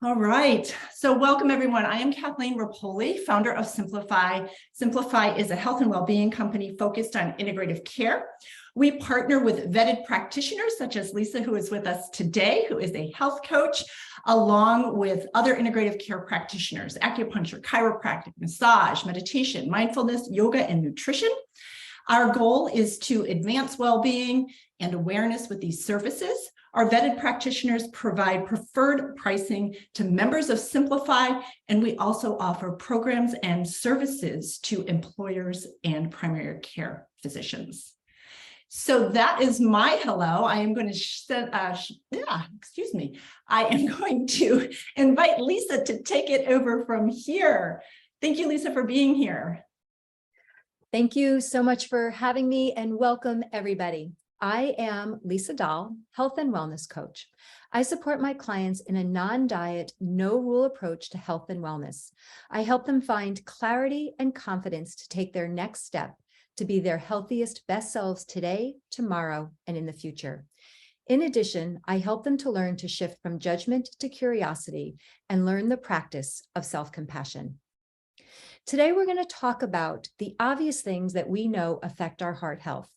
All right. So welcome, everyone. I am Kathleen Rapoli, founder of Simplafyi. Simplafyi is a health and well-being company focused on integrative care. We partner with vetted practitioners such as Lisa, who is with us today, who is a health coach, along with other integrative care practitioners, acupuncture, chiropractic, massage, meditation, mindfulness, yoga, and nutrition. Our goal is to advance well-being and awareness with these services. Our vetted practitioners provide preferred pricing to members of Simplafyi, and we also offer programs and services to employers and primary care physicians. So that is my hello. I am going to, I am going to invite Lisa to take it over from here. Thank you, Lisa, for being here. Thank you so much for having me, and welcome everybody. I am Lisa Dahl, health and wellness coach. I support my clients in a non-diet, no-rule approach to health and wellness. I help them find clarity and confidence to take their next step to be their healthiest, best selves today, tomorrow, and in the future. In addition, I help them to learn to shift from judgment to curiosity and learn the practice of self-compassion. Today, we're going to talk about the obvious things that we know affect our heart health.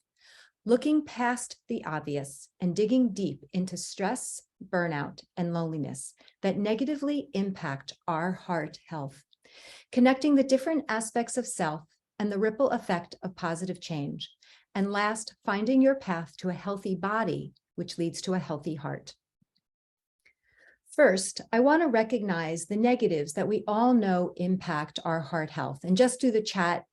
Looking past the obvious and digging deep into stress, burnout, and loneliness that negatively impact our heart health. Connecting the different aspects of self and the ripple effect of positive change. And last, finding your path to a healthy body, which leads to a healthy heart. First, I want to recognize the negatives that we all know impact our heart health. And just through the chat,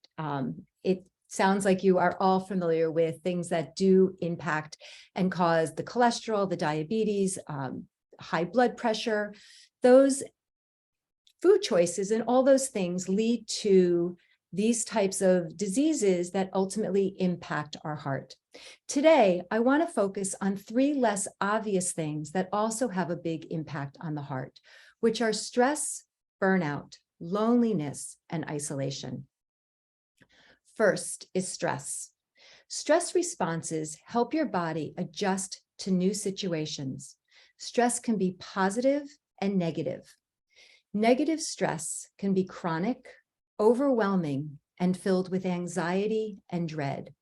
it sounds like you are all familiar with things that do impact and cause the cholesterol, the diabetes, high blood pressure. Those food choices and all those things lead to these types of diseases that ultimately impact our heart. Today, I want to focus on three less obvious things that also have a big impact on the heart, which are stress, burnout, loneliness, and isolation. First is stress. Stress responses help your body adjust to new situations. Stress can be positive and negative. Negative stress can be chronic, overwhelming, and filled with anxiety and dread.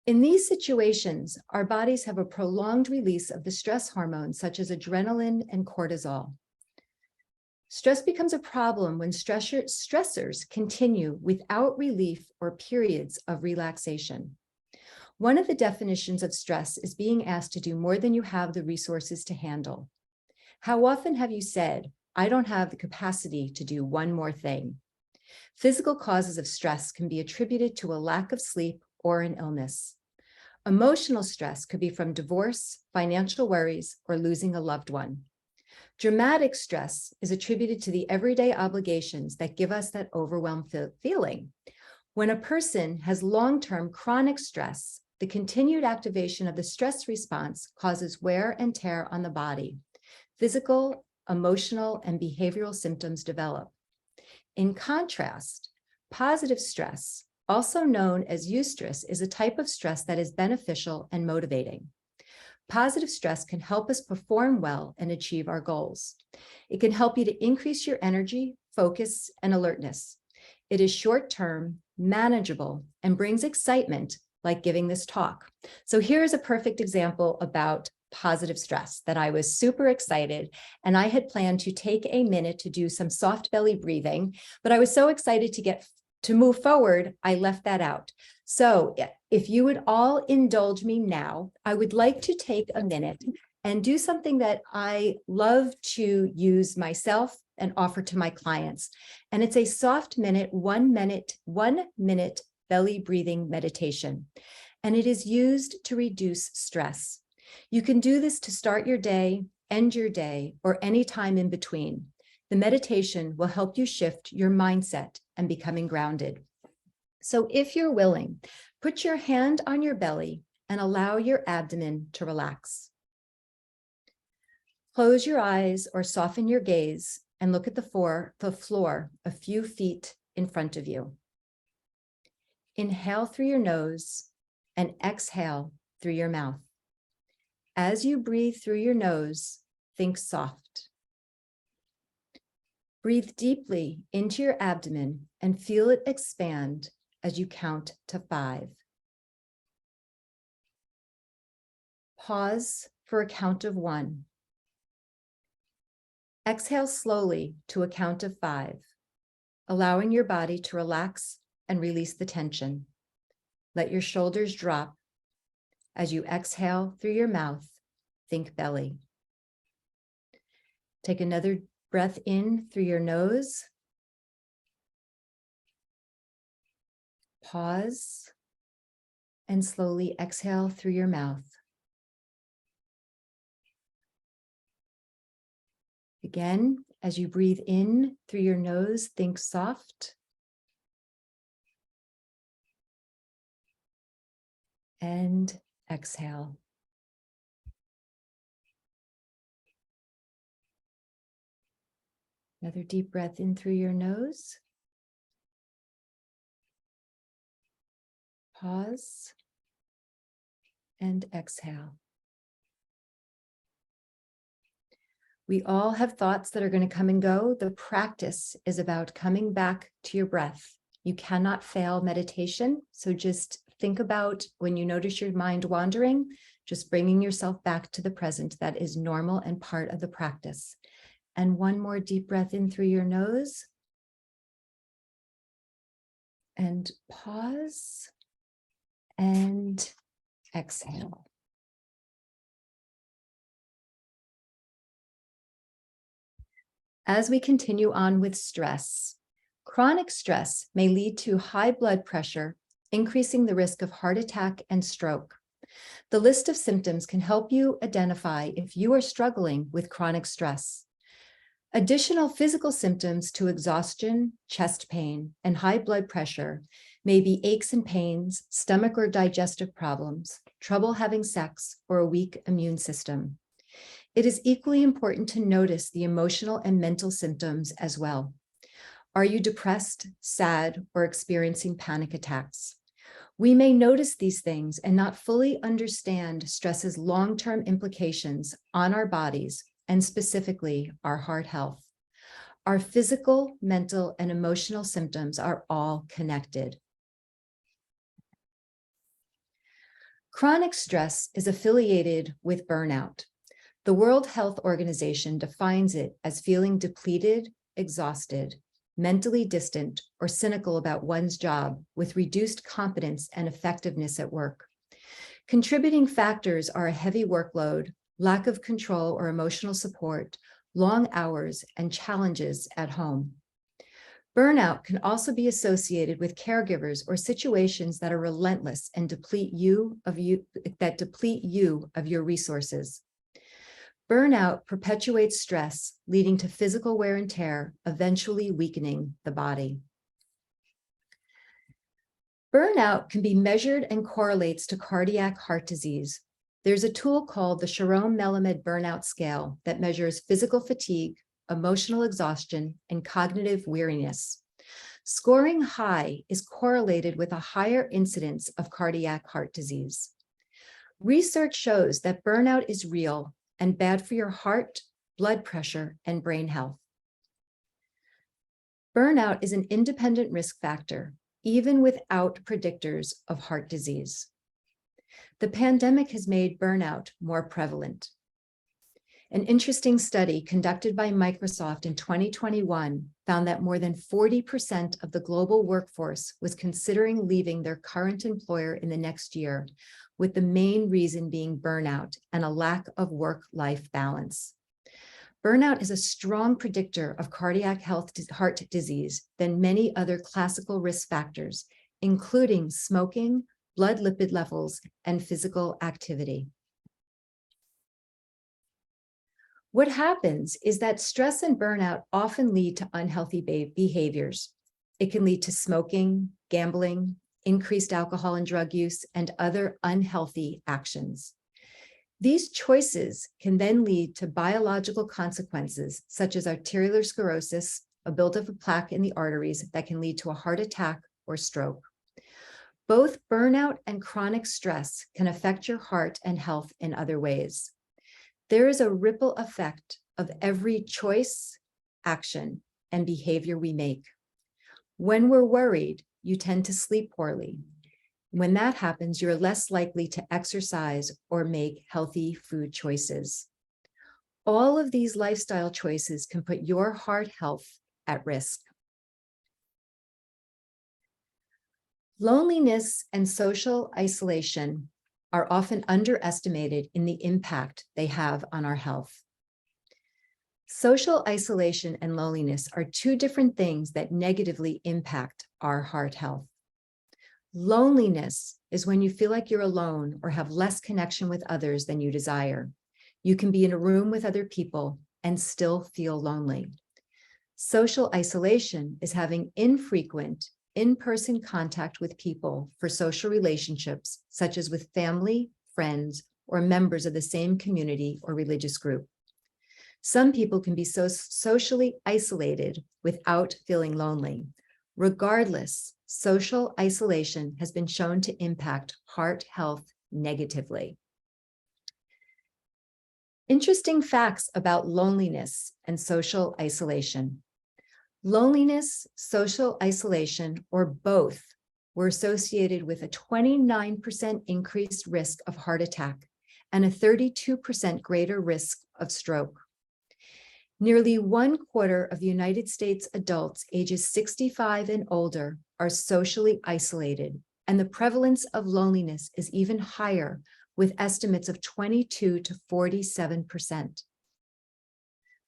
In these situations, our bodies have a prolonged release of the stress hormones such as adrenaline and cortisol. Stress becomes a problem when stressors continue without relief or periods of relaxation. One of the definitions of stress is being asked to do more than you have the resources to handle. How often have you said, "I don't have the capacity to do one more thing"? Physical causes of stress can be attributed to a lack of sleep or an illness. Emotional stress could be from divorce, financial worries, or losing a loved one. Dramatic stress is attributed to the everyday obligations that give us that overwhelmed feeling. When a person has long-term chronic stress, the continued activation of the stress response causes wear and tear on the body. Physical, emotional, and behavioral symptoms develop. In contrast, positive stress, also known as eustress, is a type of stress that is beneficial and motivating. Positive stress can help us perform well and achieve our goals. It can help you to increase your energy, focus, and alertness. It is short-term, manageable, and brings excitement, like giving this talk. So here's a perfect example about positive stress that I was super excited, and I had planned to take a minute to do some soft belly breathing, but I was so excited to move forward, I left that out. So if you would all indulge me now, I would like to take a minute and do something that I love to use myself and offer to my clients. And it's a soft minute, 1 minute belly breathing meditation. And it is used to reduce stress. You can do this to start your day, end your day, or any time in between. The meditation will help you shift your mindset and becoming grounded. So if you're willing, put your hand on your belly and allow your abdomen to relax. Close your eyes or soften your gaze and look at the floor a few feet in front of you. Inhale through your nose and exhale through your mouth. As you breathe through your nose, think soft. Breathe deeply into your abdomen and feel it expand as you count to 5. Pause for a count of 1. Exhale slowly to a count of 5, allowing your body to relax and release the tension. Let your shoulders drop. As you exhale through your mouth, think belly. Take another breath in through your nose. Pause and slowly exhale through your mouth. Again, as you breathe in through your nose, think soft. And exhale. Another deep breath in through your nose. Pause and exhale. We all have thoughts that are going to come and go. The practice is about coming back to your breath. You cannot fail meditation. So just think about when you notice your mind wandering, just bringing yourself back to the present. That is normal and part of the practice. And one more deep breath in through your nose. And pause and exhale. As we continue on with stress, chronic stress may lead to high blood pressure, increasing the risk of heart attack and stroke. The list of symptoms can help you identify if you are struggling with chronic stress. Additional physical symptoms to exhaustion, chest pain, and high blood pressure may be aches and pains, stomach or digestive problems, trouble having sex, or a weak immune system. It is equally important to notice the emotional and mental symptoms as well. Are you depressed, sad, or experiencing panic attacks? We may notice these things and not fully understand stress's long-term implications on our bodies and specifically our heart health. Our physical, mental, and emotional symptoms are all connected. Chronic stress is affiliated with burnout. The World Health Organization defines it as feeling depleted, exhausted, mentally distant, or cynical about one's job with reduced competence and effectiveness at work. Contributing factors are a heavy workload, lack of control or emotional support, long hours, and challenges at home. Burnout can also be associated with caregivers or situations that are relentless and deplete you of your resources. Burnout perpetuates stress, leading to physical wear and tear, eventually weakening the body. Burnout can be measured and correlates to cardiac heart disease. There's a tool called the Sharon-Melamed Burnout Scale that measures physical fatigue, emotional exhaustion, and cognitive weariness. Scoring high is correlated with a higher incidence of cardiac heart disease. Research shows that burnout is real and bad for your heart, blood pressure, and brain health. Burnout is an independent risk factor, even without predictors of heart disease. The pandemic has made burnout more prevalent. An interesting study conducted by Microsoft in 2021 found that more than 40% of the global workforce was considering leaving their current employer in the next year, with the main reason being burnout and a lack of work-life balance. Burnout is a strong predictor of cardiac heart disease than many other classical risk factors, including smoking, blood lipid levels, and physical activity. What happens is that stress and burnout often lead to unhealthy behaviors. It can lead to smoking, gambling, increased alcohol and drug use, and other unhealthy actions. These choices can then lead to biological consequences, such as arterial sclerosis, a buildup of plaque in the arteries that can lead to a heart attack or stroke. Both burnout and chronic stress can affect your heart and health in other ways. There is a ripple effect of every choice, action, and behavior we make. When we're worried, you tend to sleep poorly. When that happens, you're less likely to exercise or make healthy food choices. All of these lifestyle choices can put your heart health at risk. Loneliness and social isolation are often underestimated in the impact they have on our health. Social isolation and loneliness are two different things that negatively impact our heart health. Loneliness is when you feel like you're alone or have less connection with others than you desire. You can be in a room with other people and still feel lonely. Social isolation is having infrequent, in-person contact with people for social relationships, such as with family, friends, or members of the same community or religious group. Some people can be so socially isolated without feeling lonely. Regardless, social isolation has been shown to impact heart health negatively. Interesting facts about loneliness and social isolation. Loneliness, social isolation, or both were associated with a 29% increased risk of heart attack and a 32% greater risk of stroke. Nearly 1/4 of the United States adults ages 65 and older are socially isolated, and the prevalence of loneliness is even higher, with estimates of 22 to 47%.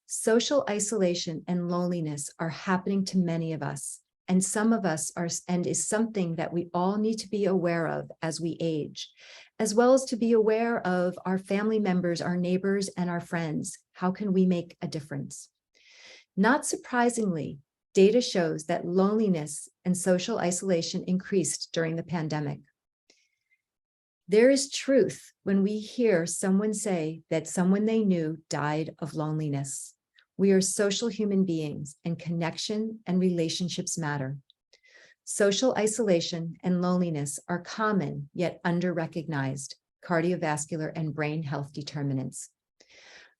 Social isolation and loneliness are happening to many of us, and some of us are, and is something that we all need to be aware of as we age, as well as to be aware of our family members, our neighbors, and our friends. How can we make a difference? Not surprisingly, data shows that loneliness and social isolation increased during the pandemic. There is truth when we hear someone say that someone they knew died of loneliness. We are social human beings, and connection and relationships matter. Social isolation and loneliness are common yet under-recognized cardiovascular and brain health determinants.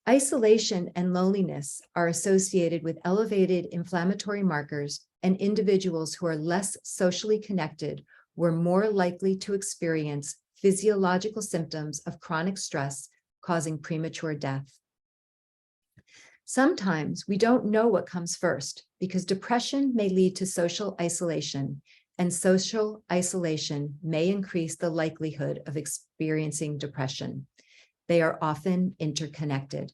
Isolation and loneliness are associated with elevated inflammatory markers, and individuals who are less socially connected were more likely to experience physiological symptoms of chronic stress causing premature death. Sometimes we don't know what comes first, because depression may lead to social isolation, and social isolation may increase the likelihood of experiencing depression. They are often interconnected.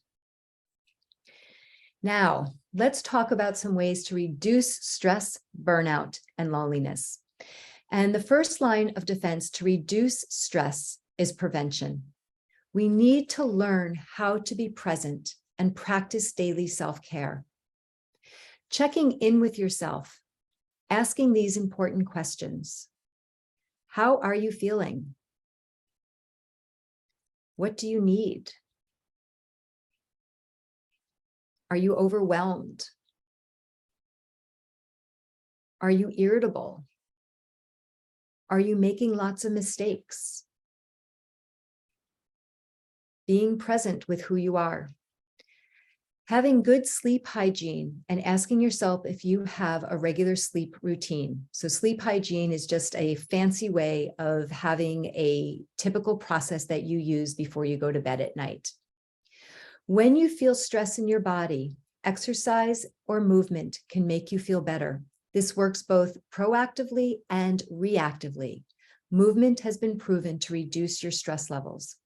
Now, let's talk about some ways to reduce stress, burnout, and loneliness. And the first line of defense to reduce stress is prevention. We need to learn how to be present and practice daily self-care. Checking in with yourself, asking these important questions. How are you feeling? What do you need? Are you overwhelmed? Are you irritable? Are you making lots of mistakes? Being present with who you are. Having good sleep hygiene and asking yourself if you have a regular sleep routine. So sleep hygiene is just a fancy way of having a typical process that you use before you go to bed at night. When you feel stress in your body, exercise or movement can make you feel better. This works both proactively and reactively. Movement has been proven to reduce your stress levels.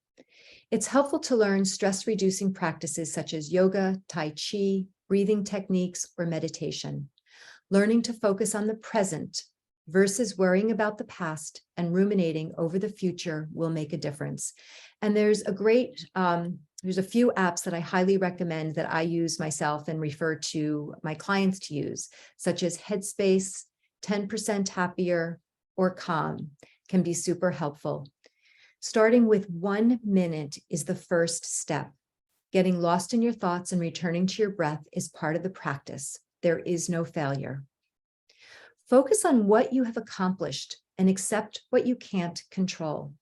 It's helpful to learn stress-reducing practices such as yoga, tai chi, breathing techniques, or meditation. Learning to focus on the present versus worrying about the past and ruminating over the future will make a difference. And there's a few apps that I highly recommend that I use myself and refer to my clients to use, such as Headspace, 10% Happier, or Calm, can be super helpful. Starting with 1 minute is the first step. Getting lost in your thoughts and returning to your breath is part of the practice. There is no failure. Focus on what you have accomplished and accept what you can't control.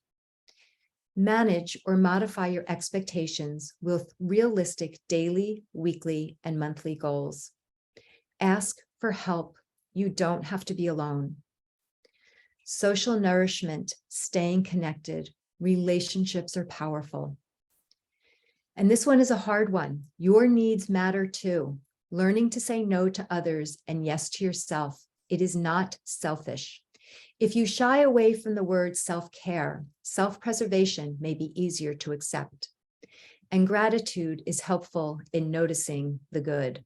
Manage or modify your expectations with realistic daily, weekly, and monthly goals. Ask for help. You don't have to be alone. Social nourishment, staying connected, relationships are powerful. And this one is a hard one. Your needs matter too. Learning to say no to others and yes to yourself. It is not selfish. If you shy away from the word self-care, self-preservation may be easier to accept. And gratitude is helpful in noticing the good.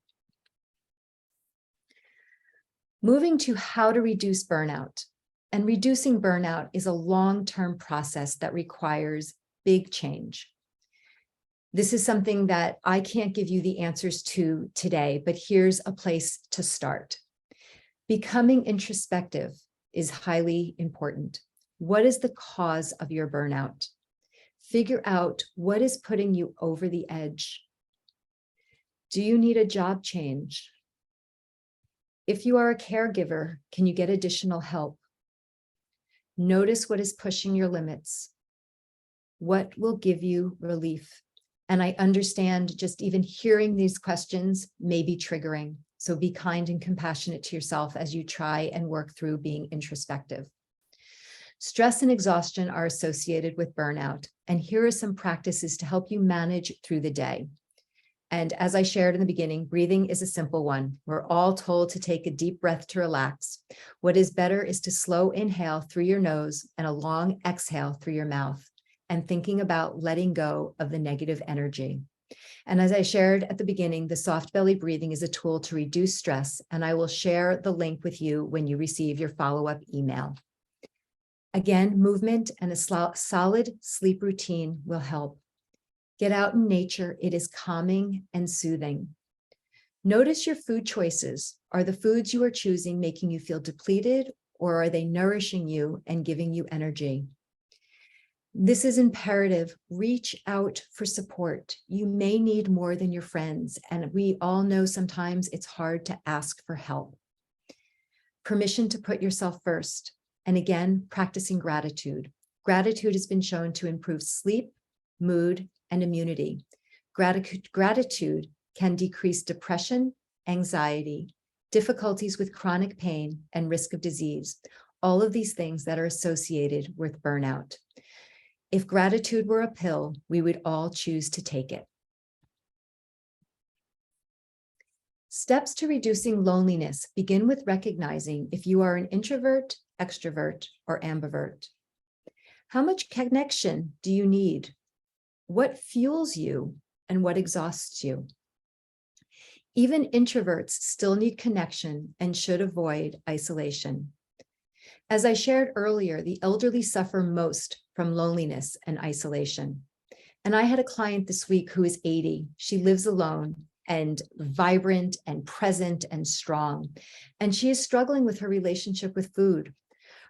Moving to how to reduce burnout. And reducing burnout is a long-term process that requires big change. This is something that I can't give you the answers to today, but here's a place to start. Becoming introspective is highly important. What is the cause of your burnout? Figure out what is putting you over the edge. Do you need a job change? If you are a caregiver, can you get additional help? Notice what is pushing your limits. What will give you relief? And I understand just even hearing these questions may be triggering. So be kind and compassionate to yourself as you try and work through being introspective. Stress and exhaustion are associated with burnout. And here are some practices to help you manage through the day. And as I shared in the beginning, breathing is a simple one. We're all told to take a deep breath to relax. What is better is to slow inhale through your nose and a long exhale through your mouth, and thinking about letting go of the negative energy. And as I shared at the beginning, the soft belly breathing is a tool to reduce stress, and I will share the link with you when you receive your follow-up email. Again, movement and a solid sleep routine will help. Get out in nature. It is calming and soothing. Notice your food choices. Are the foods you are choosing making you feel depleted, or are they nourishing you and giving you energy? This is imperative. Reach out for support. You may need more than your friends, and we all know sometimes it's hard to ask for help. Permission to put yourself first. And again, practicing gratitude. Gratitude has been shown to improve sleep, mood, and immunity. Gratitude can decrease depression, anxiety, difficulties with chronic pain, and risk of disease. All of these things that are associated with burnout. If gratitude were a pill, we would all choose to take it. Steps to reducing loneliness begin with recognizing if you are an introvert, extrovert, or ambivert. How much connection do you need? What fuels you and what exhausts you? Even introverts still need connection and should avoid isolation. As I shared earlier, the elderly suffer most from loneliness and isolation. And I had a client this week who is 80. She lives alone and vibrant and present and strong. And she is struggling with her relationship with food.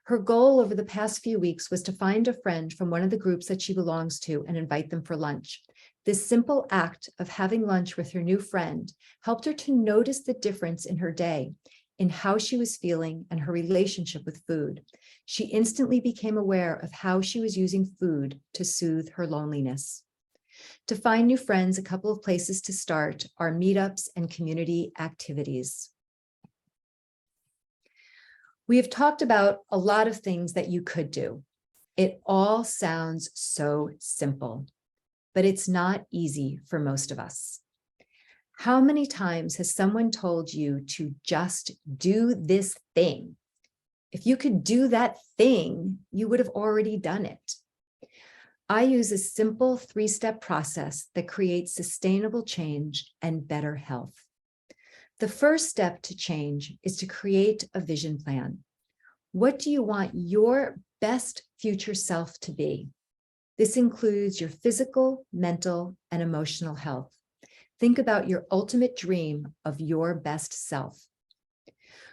Her goal over the past few weeks was to find a friend from one of the groups that she belongs to and invite them for lunch. This simple act of having lunch with her new friend helped her to notice the difference in her day, in how she was feeling and her relationship with food. She instantly became aware of how she was using food to soothe her loneliness. To find new friends, a couple of places to start are meetups and community activities. We have talked about a lot of things that you could do. It all sounds so simple, but it's not easy for most of us. How many times has someone told you to just do this thing? If you could do that thing, you would have already done it. I use a simple 3-step process that creates sustainable change and better health. The first step to change is to create a vision plan. What do you want your best future self to be? This includes your physical, mental, and emotional health. Think about your ultimate dream of your best self.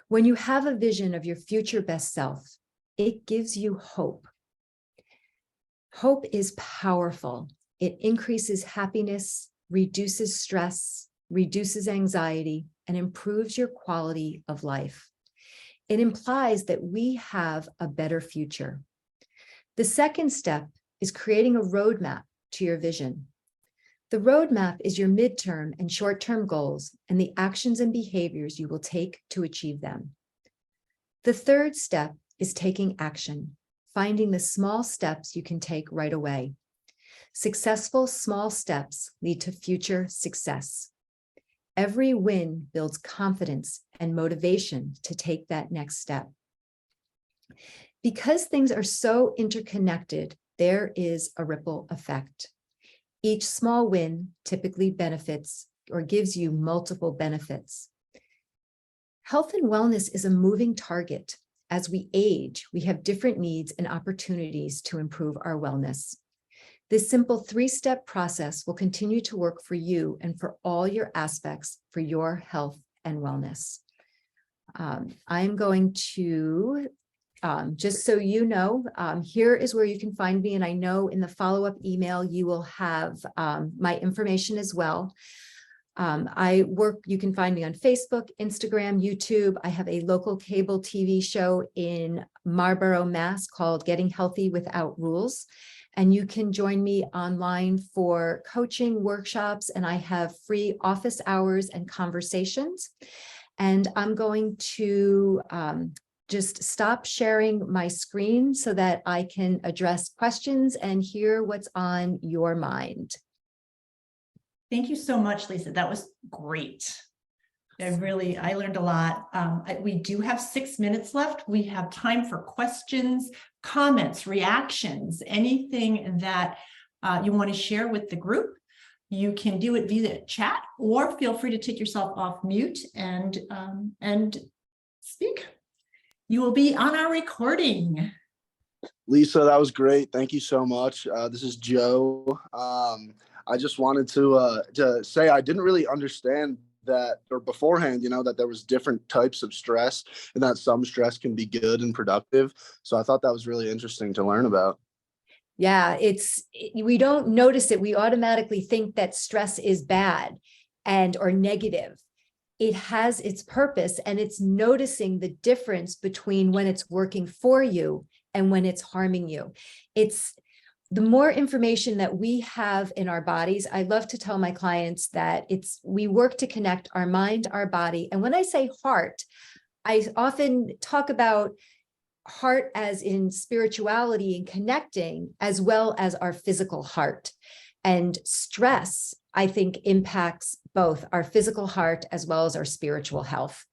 When you have a vision of your future best self, it gives you hope. Hope is powerful. It increases happiness, reduces stress, reduces anxiety, and improves your quality of life. It implies that we have a better future. The second step is creating a roadmap to your vision. The roadmap is your midterm and short-term goals and the actions and behaviors you will take to achieve them. The third step is taking action, finding the small steps you can take right away. Successful small steps lead to future success. Every win builds confidence and motivation to take that next step. Because things are so interconnected, there is a ripple effect. Each small win typically benefits or gives you multiple benefits. Health and wellness is a moving target. As we age, we have different needs and opportunities to improve our wellness. This simple 3-step process will continue to work for you and for all your aspects for your health and wellness. I'm going to just so you know, here is where you can find me. And I know in the follow-up email, you will have my information as well. You can find me on Facebook, Instagram, YouTube. I have a local cable TV show in Marlborough, Mass called Getting Healthy Without Rules. And you can join me online for coaching workshops, and I have free office hours and conversations. And I'm going to just stop sharing my screen so that I can address questions and hear what's on your mind. Thank you so much, Lisa. That was great. I learned a lot. We do have 6 minutes left. We have time for questions, comments, reactions, anything that you want to share with the group. You can do it via chat, or feel free to take yourself off mute and speak. You will be on our recording. Lisa, that was great. Thank you so much. This is Joe. I just wanted to say I didn't really understand that, or beforehand, that there was different types of stress and that some stress can be good and productive. So I thought that was really interesting to learn about. Yeah, we don't notice it. We automatically think that stress is bad or negative. It has its purpose, and it's noticing the difference between when it's working for you and when it's harming you. It's the more information that we have in our bodies. I love to tell my clients that we work to connect our mind, our body. And when I say heart, I often talk about heart as in spirituality and connecting, as well as our physical heart. And stress, I think, impacts both our physical heart as well as our spiritual health.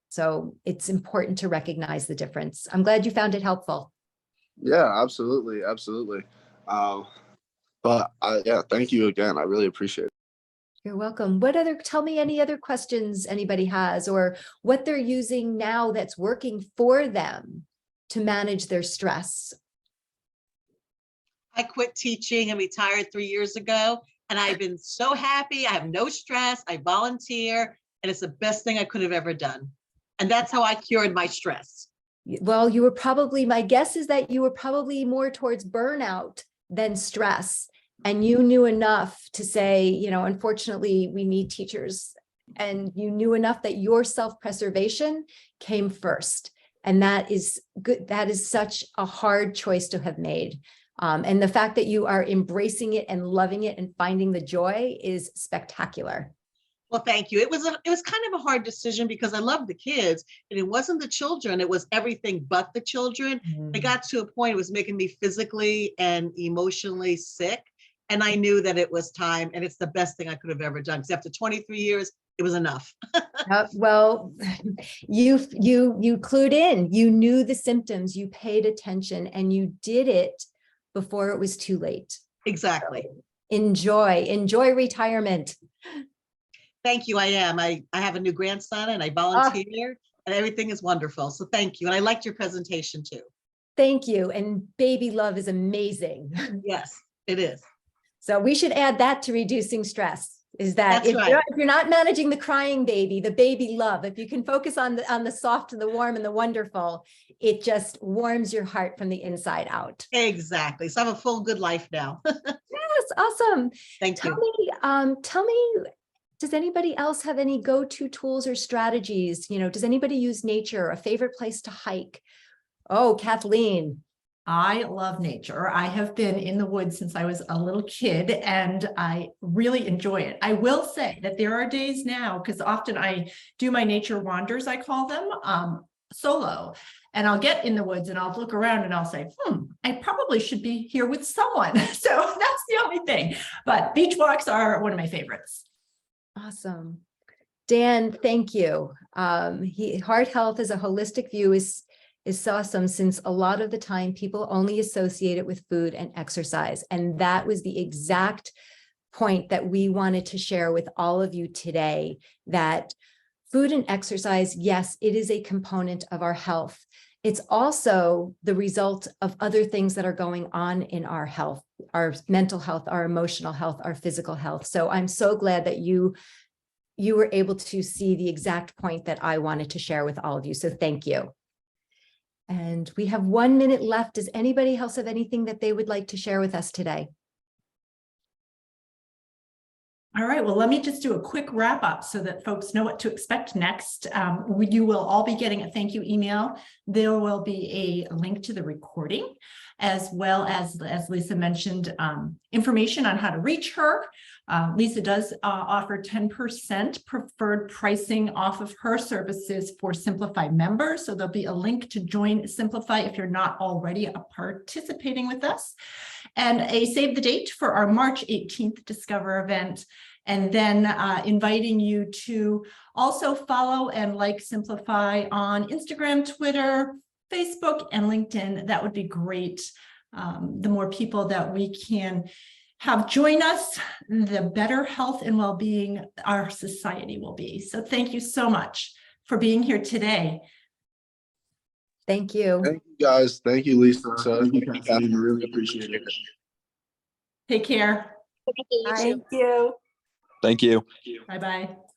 So it's important to recognize the difference. I'm glad you found it helpful. Yeah, absolutely. Absolutely. Thank you again. I really appreciate it. You're welcome. Tell me any other questions anybody has, or what they're using now that's working for them to manage their stress. I quit teaching and retired 3 years ago, and I've been so happy. I have no stress. I volunteer, and it's the best thing I could have ever done. And that's how I cured my stress. Well, my guess is that you were probably more towards burnout than stress. And you knew enough to say, unfortunately, we need teachers. And you knew enough that your self-preservation came first. And that is good. That is such a hard choice to have made. And the fact that you are embracing it and loving it and finding the joy is spectacular. Well, thank you. It was kind of a hard decision because I love the kids, and it wasn't the children. It was everything but the children. I got to a point, it was making me physically and emotionally sick. And I knew that it was time, and it's the best thing I could have ever done. Because after 23 years, it was enough. Well, you clued in, you knew the symptoms, you paid attention, and you did it before it was too late. Exactly. So enjoy retirement. Thank you. I am. I have a new grandson, and I volunteer, and everything is wonderful. So thank you. And I liked your presentation too. Thank you. And baby love is amazing. Yes, it is. So we should add that to reducing stress. Is that That's right. If you're not managing the crying baby, the baby love, if you can focus on the soft and the warm and the wonderful, it just warms your heart from the inside out. Exactly. So I have a full good life now. Yes, awesome. Thank you. Tell me, does anybody else have any go-to tools or strategies? Does anybody use nature, a favorite place to hike? Oh, Kathleen. I love nature. I have been in the woods since I was a little kid, and I really enjoy it. I will say that there are days now, because often I do my nature wanders, I call them, solo. And I'll get in the woods and I'll look around and I'll say, I probably should be here with someone. So that's the only thing. But beach walks are one of my favorites. Awesome. Dan, thank you. Heart health as a holistic view is awesome, since a lot of the time people only associate it with food and exercise. And that was the exact point that we wanted to share with all of you today, that food and exercise, yes, it is a component of our health. It's also the result of other things that are going on in our health, our mental health, our emotional health, our physical health. So I'm so glad that you were able to see the exact point that I wanted to share with all of you. So thank you. And we have 1 minute left. Does anybody else have anything that they would like to share with us today? All right, well, let me just do a quick wrap up so that folks know what to expect next. You will all be getting a thank you email. There will be a link to the recording, as well as Lisa mentioned, information on how to reach her. Lisa does offer 10% preferred pricing off of her services for Simplafyi members. So there'll be a link to join Simplafyi if you're not already participating with us, and a save the date for our March 18th Discover event. And then inviting you to also follow and like Simplafyi on Instagram, Twitter, Facebook, and LinkedIn. That would be great. The more people that we can have join us, the better health and well-being our society will be. So thank you so much for being here today. Thank you. Thank you, guys. Thank you, Lisa. Thank you, Kathleen. I really appreciate it. Take care. Thank you. Thank you. Bye-bye.